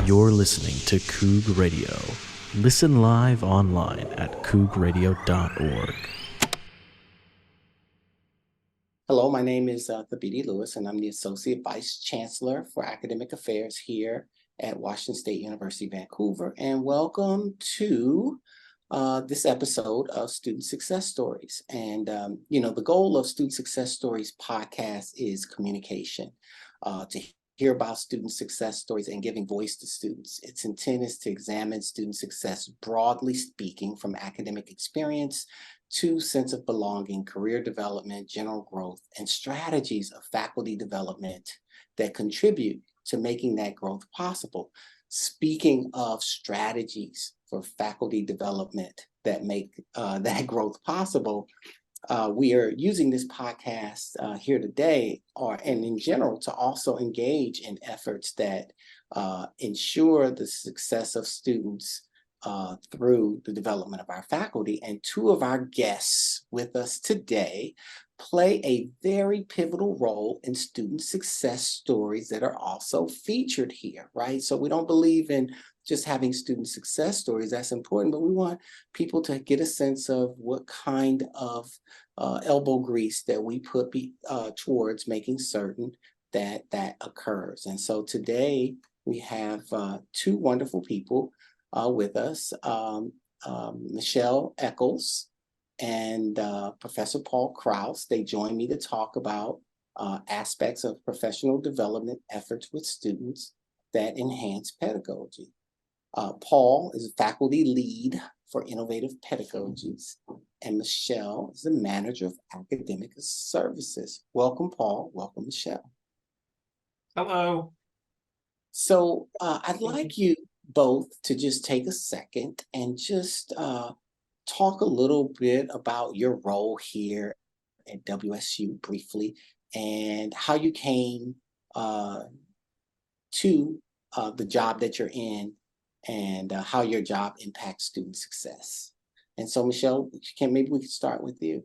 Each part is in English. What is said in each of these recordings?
You're listening to KOUG Radio. Listen live online at kougradio.org. Hello, my name is Thabiti Lewis, and I'm the Associate Vice Chancellor for Academic Affairs here at Washington State University, Vancouver. And welcome to this episode of Student Success Stories. And, the goal of Student Success Stories podcast is communication, to hear about student success stories and giving voice to students. Its intent is to examine student success, broadly speaking, from academic experience to sense of belonging, career development, general growth, and strategies of faculty development that contribute to making that growth possible. Speaking of strategies for faculty development that make that growth possible, we are using this podcast here today, and in general, to also engage in efforts that ensure the success of students through the development of our faculty. And two of our guests with us today play a very pivotal role in student success stories that are also featured here, right? So we don't believe in just having student success stories. That's important, but we want people to get a sense of what kind of elbow grease that we put towards making certain that that occurs. And so today we have two wonderful people with us, Michelle Eccles and Professor Paul Krouss. They join me to talk about aspects of professional development efforts with students that enhance pedagogy. Paul is a faculty lead for innovative pedagogies, and Michelle is the manager of academic services. Welcome, Paul. Welcome, Michelle. Hello. So I'd like you both to just take a second and just talk a little bit about your role here at WSU briefly, and how you came to the job that you're in, and how your job impacts student success. And so, Michelle, maybe we could start with you.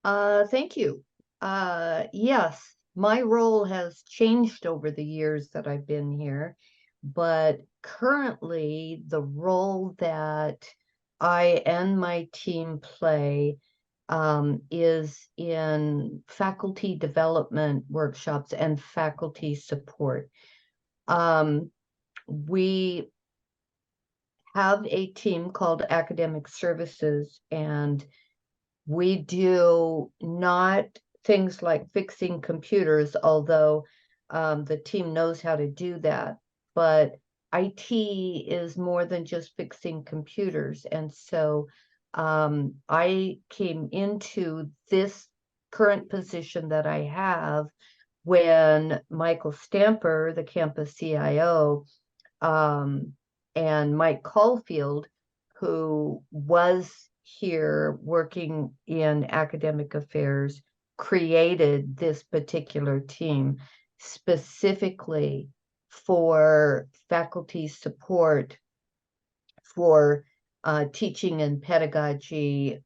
Thank you. Yes, my role has changed over the years that I've been here, but currently the role that I and my team play is in faculty development workshops and faculty support. We have a team called Academic Services, and we do not things like fixing computers, although the team knows how to do that. But IT is more than just fixing computers. And so I came into this current position that I have when Michael Stamper, the campus CIO, and Mike Caulfield, who was here working in academic affairs, created this particular team specifically for faculty support, for teaching and pedagogy,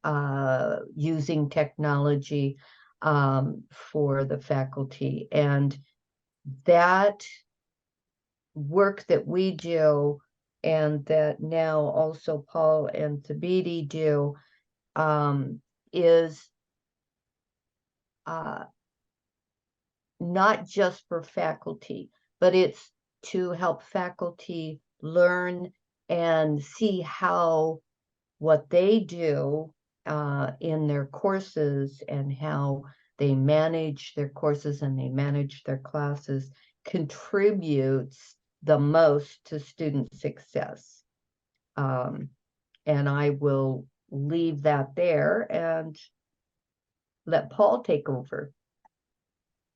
using technology for the faculty. And that work that we do, and that now also Paul and Thabiti do, is not just for faculty, but it's to help faculty learn and see how what they do in their courses and how they manage their courses and they manage their classes contributes the most to student success. And I will leave that there and let Paul take over.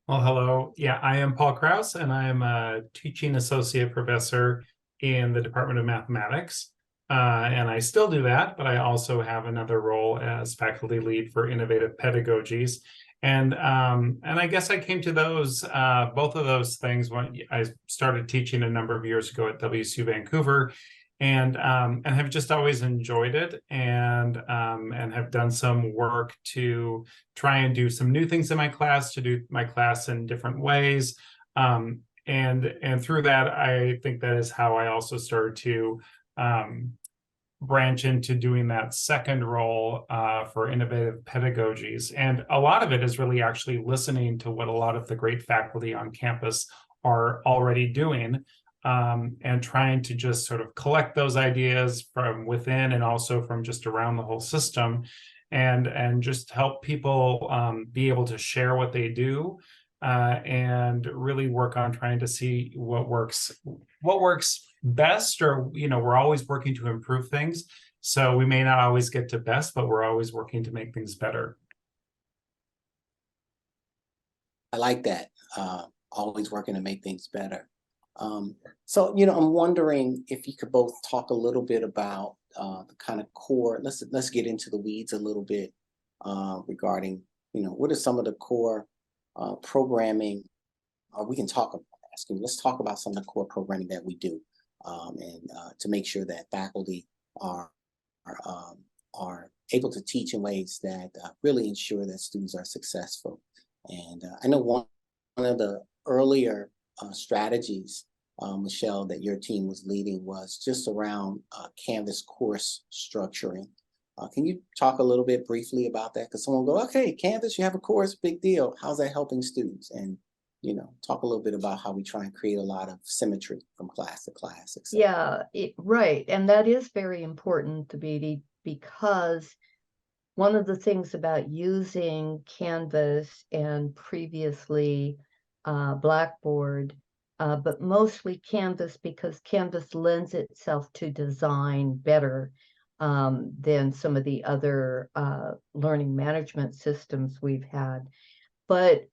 Well, hello. Yeah, I am Paul Krouss, and I am a teaching associate professor in the Department of Mathematics. And I still do that, but I also have another role as faculty lead for innovative pedagogies. And I guess I came to those both of those things when I started teaching a number of years ago at WSU Vancouver, and have just always enjoyed it, and have done some work to try and do some new things in my class, to do my class in different ways. and through that, I think that is how I also started to branch into doing that second role for innovative pedagogies. And a lot of it is really actually listening to what a lot of the great faculty on campus are already doing, and trying to just sort of collect those ideas from within and also from just around the whole system, and just help people be able to share what they do, and really work on trying to see what works best. Or, we're always working to improve things, so we may not always get to best, but we're always working to make things better. I like that. Always working to make things better. So, I'm wondering if you could both talk a little bit about the kind of core. Let's get into the weeds a little bit regarding, what are some of the core programming, or we can talk about asking. Let's talk about some of the core programming that we do, and to make sure that faculty are able to teach in ways that really ensure that students are successful. And I know one of the earlier strategies, Michelle, that your team was leading was just around Canvas course structuring. Can you talk a little bit briefly about that? Because someone will go, okay, Canvas, you have a course, big deal. How's that helping students? And, talk a little bit about how we try and create a lot of symmetry from class to class, et cetera. Yeah, right. And that is very important, Thabiti, because one of the things about using Canvas and previously Blackboard, but mostly Canvas, because Canvas lends itself to design better than some of the other learning management systems we've had. But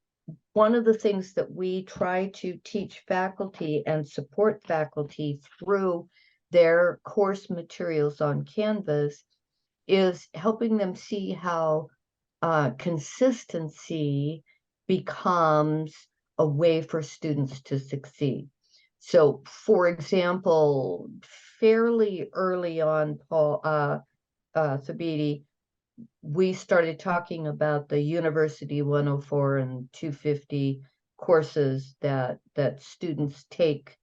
one of the things that we try to teach faculty and support faculty through their course materials on Canvas is helping them see how consistency becomes a way for students to succeed. So, for example, fairly early on, Thabiti, we started talking about the University 104 and 250 courses that students take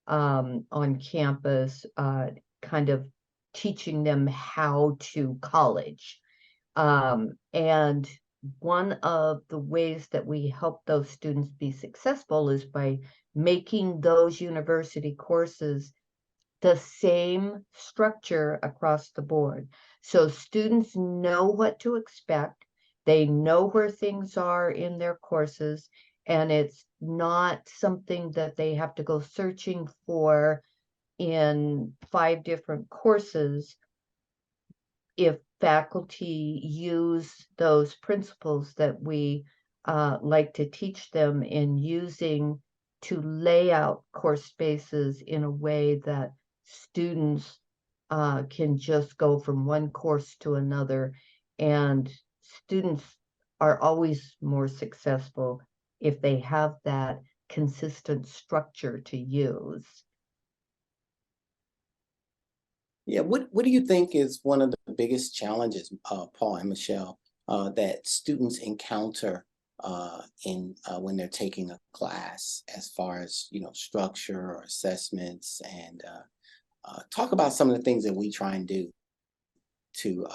on campus, kind of teaching them how to college. And one of the ways that we help those students be successful is by making those university courses the same structure across the board. So students know what to expect. They know where things are in their courses, and it's not something that they have to go searching for in 5 different courses. If faculty use those principles that we like to teach them in using to lay out course spaces in a way that students can just go from one course to another, and students are always more successful if they have that consistent structure to use. Yeah, what do you think is one of the biggest challenges, Paul and Michelle, that students encounter when they're taking a class, as far as structure or assessments, and talk about some of the things that we try and do to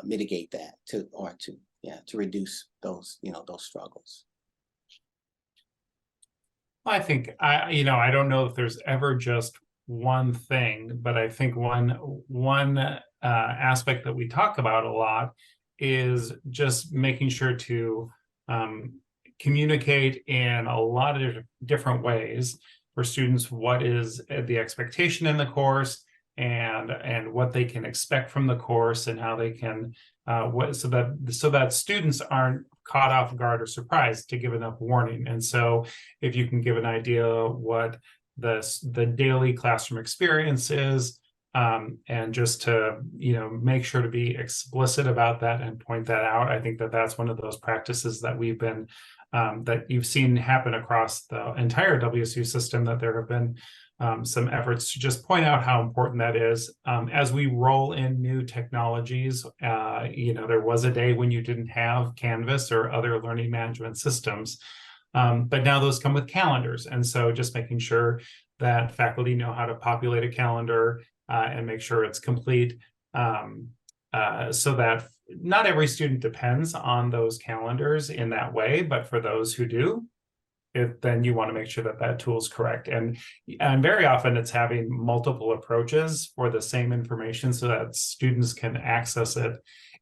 mitigate that, to reduce those those struggles. I think I don't know if there's ever just one thing, but I think one aspect that we talk about a lot is just making sure to communicate in a lot of different ways for students what is the expectation in the course, and what they can expect from the course, and how they can so that students aren't caught off guard or surprised, to give enough warning. And so if you can give an idea what the daily classroom experience is, and just to make sure to be explicit about that and point that out. I think that that's one of those practices that we've been that you've seen happen across the entire WSU system, that there have been some efforts to just point out how important that is. As we roll in new technologies, there was a day when you didn't have Canvas or other learning management systems. But now those come with calendars. And so just making sure that faculty know how to populate a calendar and make sure it's complete, so that not every student depends on those calendars in that way, but for those who do, then you want to make sure that that tool is correct. And very often it's having multiple approaches for the same information so that students can access it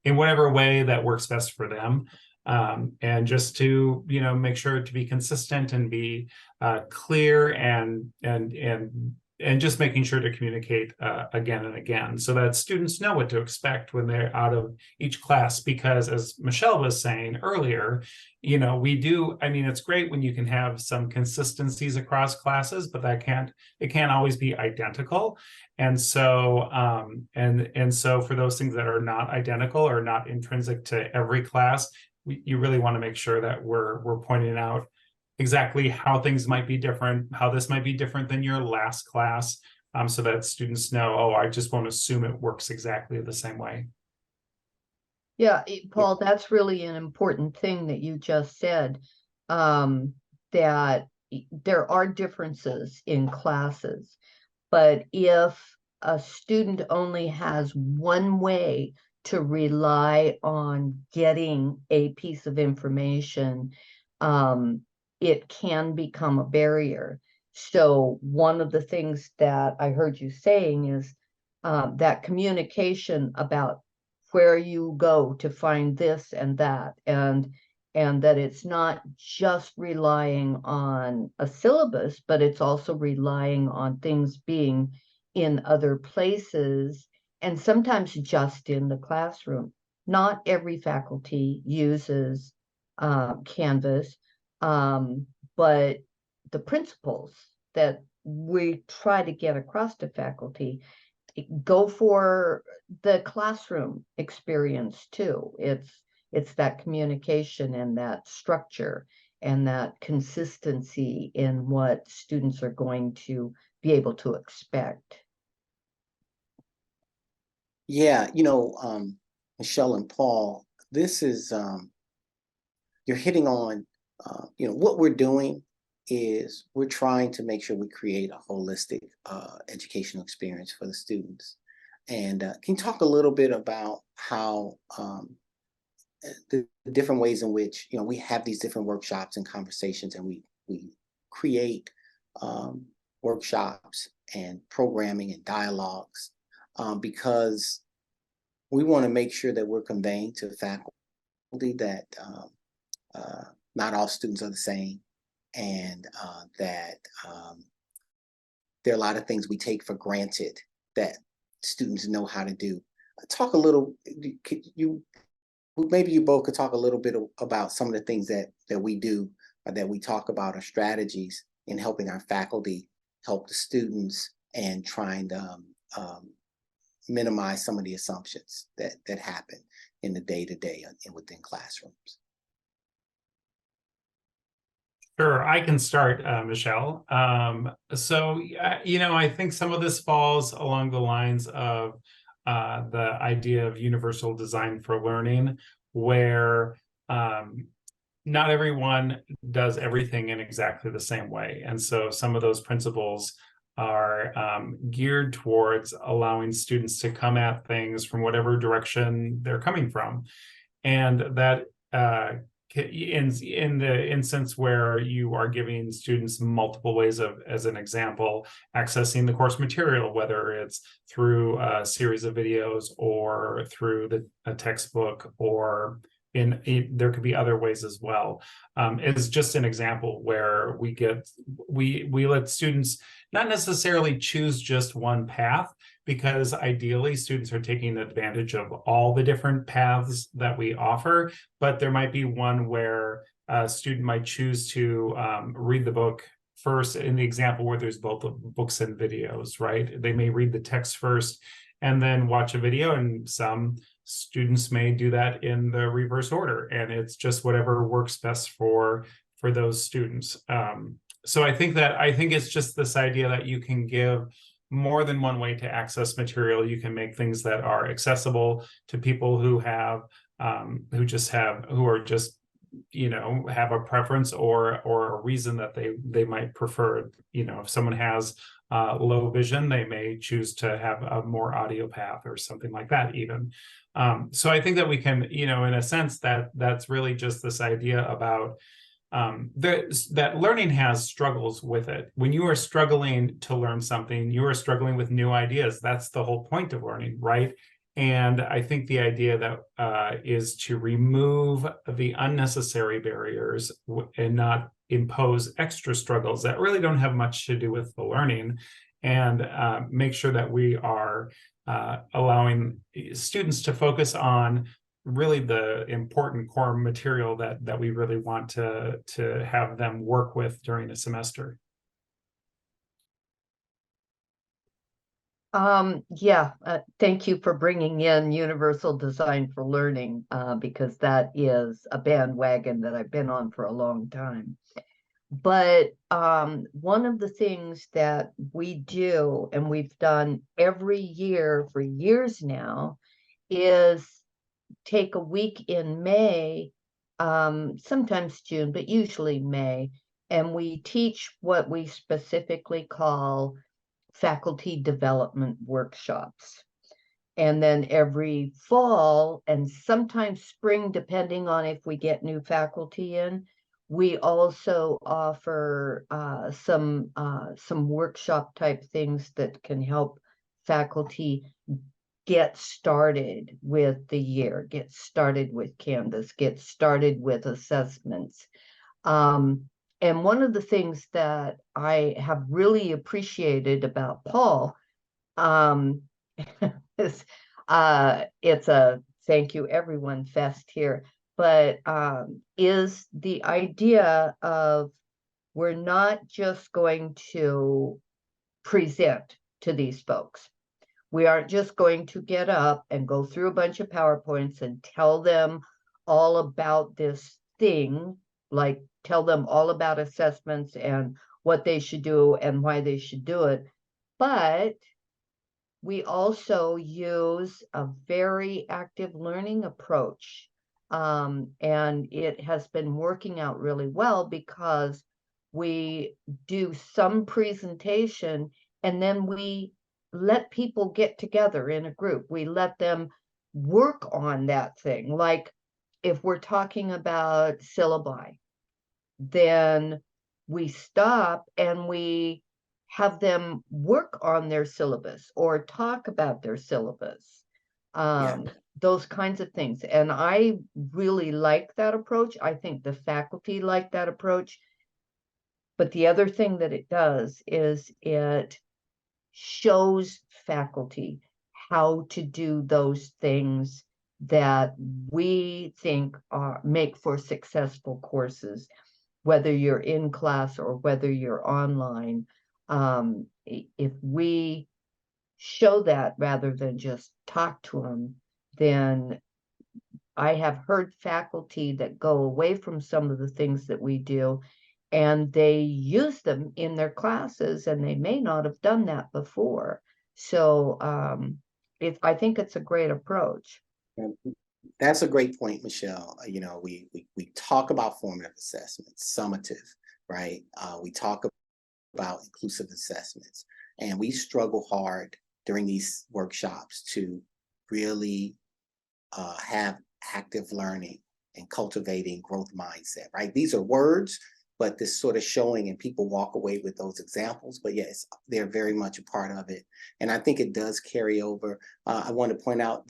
in whatever way that works best for them. And just to, make sure to be consistent and be clear and just making sure to communicate again and again so that students know what to expect when they're out of each class. Because as Michelle was saying earlier, it's great when you can have some consistencies across classes, but it can't always be identical. And so, so for those things that are not identical or not intrinsic to every class, you really want to make sure that we're pointing out exactly how things might be different, how this might be different than your last class, so that students know, oh, I just won't assume it works exactly the same way. Yeah, Paul, that's really an important thing that you just said, that there are differences in classes, but if a student only has one way to rely on getting a piece of information, it can become a barrier. So one of the things that I heard you saying is that communication about where you go to find this and that, and that it's not just relying on a syllabus, but it's also relying on things being in other places, and sometimes just in the classroom. Not every faculty uses Canvas, but the principles that we try to get across to faculty go for the classroom experience too. It's that communication and that structure and that consistency in what students are going to be able to expect. Yeah, Michelle and Paul, this is, you're hitting on, what we're doing is we're trying to make sure we create a holistic educational experience for the students. And can you talk a little bit about how the different ways in which, we have these different workshops and conversations, and we create workshops and programming and dialogues, because we want to make sure that we're conveying to faculty that not all students are the same, and that there are a lot of things we take for granted that students know how to do. Talk a little, maybe you both could talk a little bit about some of the things that we do, or that we talk about, or strategies in helping our faculty help the students and trying to minimize some of the assumptions that happen in the day-to-day and within classrooms. Sure, I can start, Michelle. So, I think some of this falls along the lines of the idea of universal design for learning, where not everyone does everything in exactly the same way. And so some of those principles are geared towards allowing students to come at things from whatever direction they're coming from. And that in the instance where you are giving students multiple ways of, as an example, accessing the course material, whether it's through a series of videos or through a textbook, or there could be other ways as well. It's just an example where we let students not necessarily choose just one path, because ideally students are taking advantage of all the different paths that we offer, but there might be one where a student might choose to read the book first, in the example where there's both books and videos, right? They may read the text first and then watch a video, and some students may do that in the reverse order, and it's just whatever works best for those students. So I think it's just this idea that you can give more than one way to access material. You can make things that are accessible to people who are just have a preference or a reason that they might prefer. If someone has low vision, they may choose to have a more audio path or something like that even. So I think that we can, in a sense, that's really just this idea about that learning has struggles with it. When you are struggling to learn something, you are struggling with new ideas. That's the whole point of learning, right? And I think the idea that is to remove the unnecessary barriers and not impose extra struggles that really don't have much to do with the learning, and make sure that we are allowing students to focus on really the important core material that we really want to have them work with during a semester. Thank you for bringing in universal design for learning, because that is a bandwagon that I've been on for a long time. But one of the things that we do, and we've done every year for years now, is take a week in May, sometimes June, but usually May, and we teach what we specifically call faculty development workshops. And then every fall and sometimes spring, depending on if we get new faculty in, we also offer some workshop type things that can help faculty get started with the year, get started with Canvas, get started with assessments. And one of the things that I have really appreciated about Paul is it's a thank you everyone fest here, but is the idea of we're not just going to present to these folks. We aren't just going to get up and go through a bunch of PowerPoints and tell them all about this thing, like tell them all about assessments and what they should do and why they should do it. But we also use a very active learning approach. And it has been working out really well because we do some presentation and then we let people get together in a group. We let them work on that thing. Like if we're talking about syllabi, then we stop and we have them work on their syllabus or talk about their syllabus, those kinds of things. And I really like that approach. I think the faculty like that approach. But the other thing that it does is it shows faculty how to do those things that we think make for successful courses, whether you're in class or whether you're online. If we show that rather than just talk to them, then I have heard faculty that go away from some of the things that we do and they use them in their classes and they may not have done that before. So I think it's a great approach. That's a great point, Michelle. We talk about formative assessments, summative, right? We talk about inclusive assessments, and we struggle hard during these workshops to really have active learning and cultivating growth mindset, right? These are words, but this sort of showing and people walk away with those examples, but yes, they're very much a part of it. And I think it does carry over. I want to point out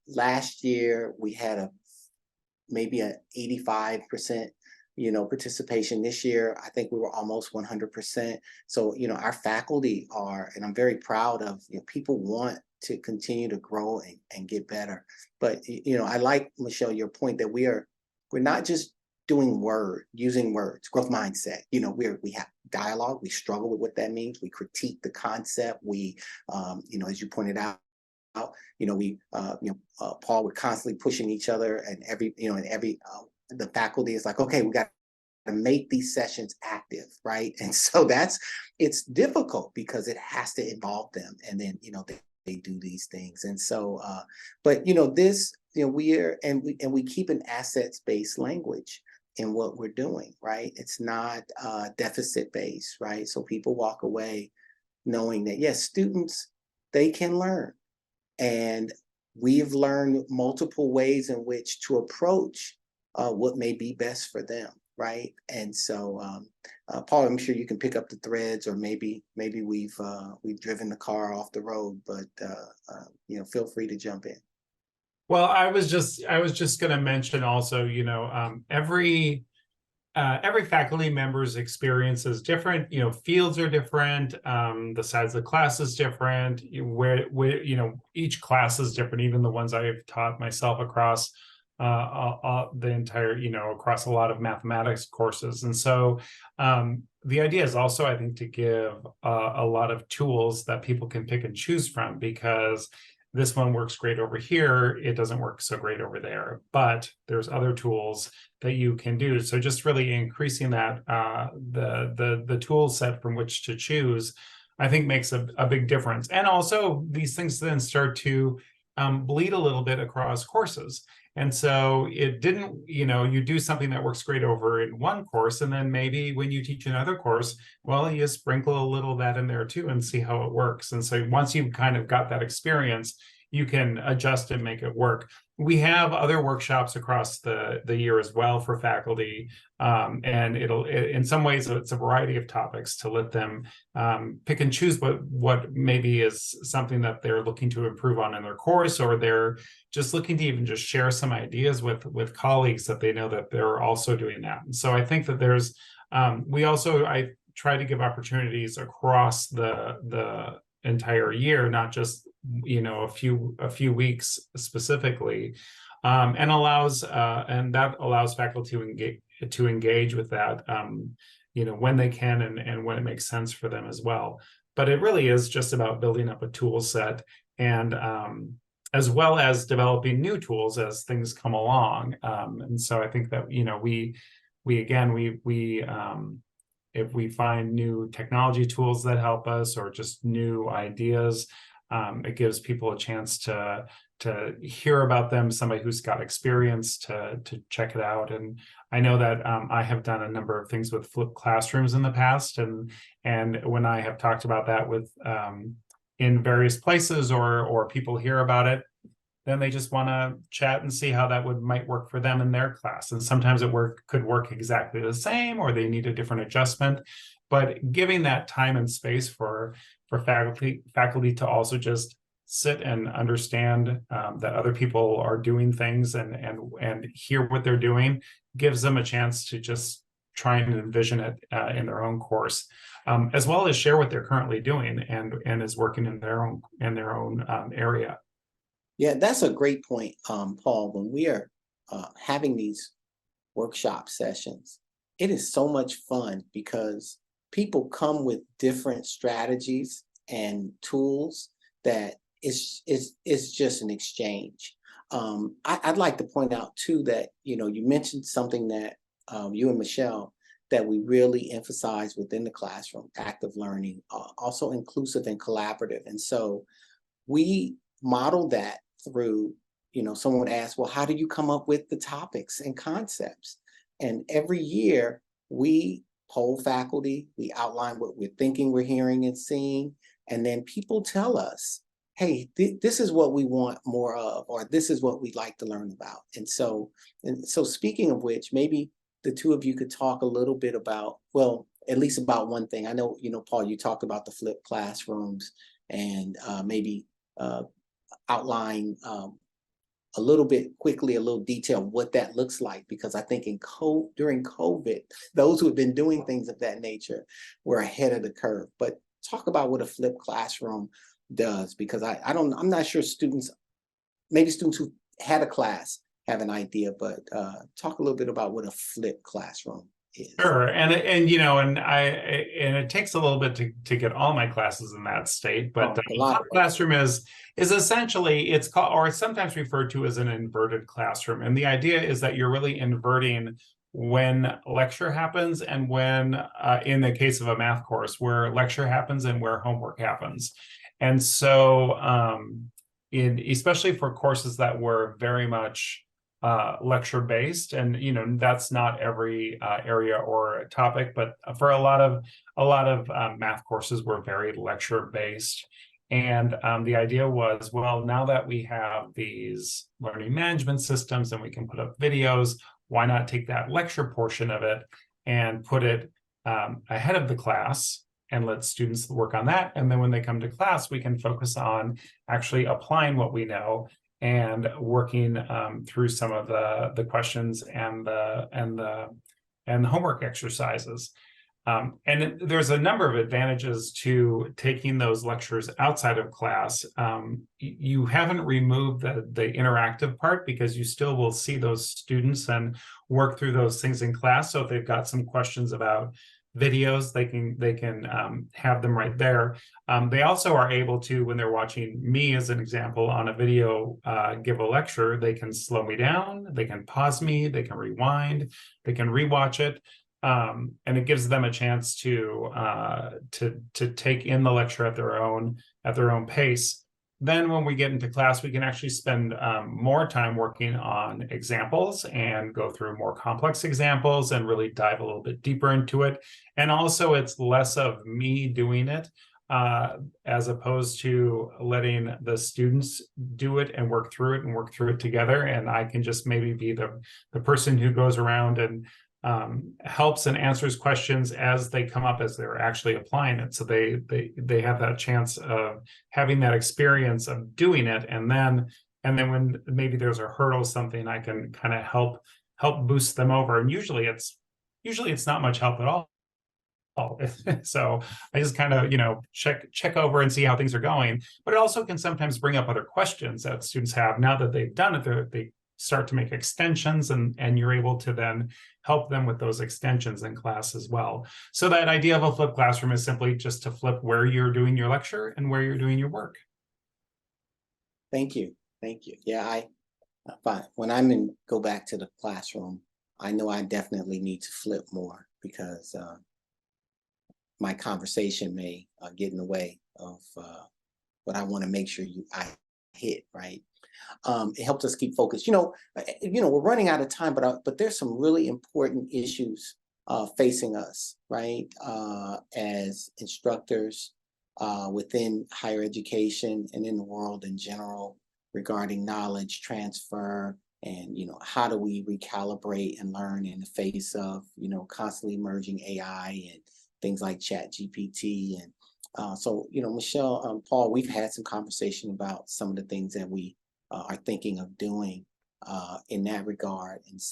last year we had maybe an 85% participation. This year, I think we were almost 100%. So, our faculty are, and I'm very proud of, people want to continue to grow and get better. But, I like, Michelle, your point that we're not just using words, growth mindset. We have dialogue, we struggle with what that means. We critique the concept. We, as you pointed out, Paul, we're constantly pushing each other, and the faculty is like, okay, we got to make these sessions active, right? And so it's difficult because it has to involve them, and then they do these things. And so, but this, we keep an assets-based language in what we're doing, right? It's not deficit-based, right? So people walk away knowing that, yes, students, they can learn. And we've learned multiple ways in which to approach what may be best for them, right? And so, Paul, I'm sure you can pick up the threads, or maybe we've driven the car off the road, but feel free to jump in. Well, I was just going to mention also, every faculty member's experience is different. Fields are different. The size of the class is different. Where each class is different. Even the ones I've taught myself across the entire, across a lot of mathematics courses. And so the idea is also, I think, to give a lot of tools that people can pick and choose from, because this one works great over here, it doesn't work so great over there, but there's other tools that you can do. So just really increasing that, the tool set from which to choose, I think makes a big difference. And also these things then start to bleed a little bit across courses. And so it didn't, you do something that works great over in one course, and then maybe when you teach another course, well, you sprinkle a little of that in there too and see how it works. And so once you've kind of got that experience, you can adjust and make it work. We have other workshops across the year as well for faculty, and in some ways it's a variety of topics to let them pick and choose what maybe is something that they're looking to improve on in their course, or they're just looking to even just share some ideas with colleagues that they know that they're also doing that. And so I think that there's I try to give opportunities across the entire year, not just a few weeks specifically, and that allows faculty to engage with that when they can and when it makes sense for them as well. But it really is just about building up a tool set, and as well as developing new tools as things come along. And so I think that if we find new technology tools that help us, or just new ideas, it gives people a chance to hear about them, somebody who's got experience to check it out. And I know that I have done a number of things with flipped classrooms in the past, and when I have talked about that with in various places, or people hear about it, then they just want to chat and see how that might work for them in their class. And sometimes could work exactly the same, or they need a different adjustment. But giving that time and space for faculty to also just sit and understand that other people are doing things and hear what they're doing, gives them a chance to just try and envision it in their own course, as well as share what they're currently doing and is working in their own area. Yeah, that's a great point, Paul. When we are having these workshop sessions, it is so much fun because people come with different strategies and tools that it's just an exchange. I'd like to point out too that you mentioned something that you and Michelle, that we really emphasize within the classroom: active learning, also inclusive and collaborative. And so we model that through, someone would ask, well, how do you come up with the topics and concepts? And every year we poll faculty, we outline what we're thinking, we're hearing and seeing, and then people tell us, hey, this is what we want more of, or this is what we'd like to learn about. And so speaking of which, maybe the two of you could talk a little bit about, well, at least about one thing. I know, Paul, you talked about the flipped classrooms, and maybe outline a little bit quickly, a little detail what that looks like, because I think during COVID, those who have been doing things of that nature were ahead of the curve. But talk about what a flipped classroom does, because I'm not sure maybe students who had a class have an idea, but talk a little bit about what a flipped classroom is. Sure, and it takes a little bit to get all my classes in that state, but a classroom is essentially, it's called, or it's sometimes referred to as, an inverted classroom. And the idea is that you're really inverting when lecture happens and when, in the case of a math course, where lecture happens and where homework happens. And so especially for courses that were very much lecture based, and that's not every area or topic, but for a lot of math courses were very lecture based. And the idea was, well, now that we have these learning management systems and we can put up videos, why not take that lecture portion of it and put it ahead of the class and let students work on that. And then when they come to class, we can focus on actually applying what we know and working through some of the questions and the homework exercises. And there's a number of advantages to taking those lectures outside of class. You haven't removed the interactive part, because you still will see those students and work through those things in class. So if they've got some questions about videos, they can have them right there. They also are able to, when they're watching me as an example on a video, give a lecture, they can slow me down, they can pause me, they can rewind, they can rewatch it. And it gives them a chance to take in the lecture at their own pace. Then when we get into class, we can actually spend more time working on examples and go through more complex examples and really dive a little bit deeper into it. And also it's less of me doing it as opposed to letting the students do it and work through it together. And I can just maybe be the person who goes around and helps and answers questions as they come up, as they're actually applying it. So they have that chance of having that experience of doing it, and then when maybe there's a hurdle, something, I can kind of help boost them over. And usually it's not much help at all. So I just kind of check over and see how things are going. But it also can sometimes bring up other questions that students have now that they've done it. They start to make extensions, and you're able to then help them with those extensions in class as well. So that idea of a flipped classroom is simply just to flip where you're doing your lecture and where you're doing your work. Thank you. Yeah, when go back to the classroom, I know I definitely need to flip more, because my conversation may get in the way of what I want to make sure I hit, right? It helps us keep focused. We're running out of time, but there's some really important issues facing us, right? As instructors within higher education and in the world in general, regarding knowledge transfer, and how do we recalibrate and learn in the face of constantly emerging AI and things like ChatGPT. And so Michelle, Paul, we've had some conversation about some of the things that we are thinking of doing in that regard. And so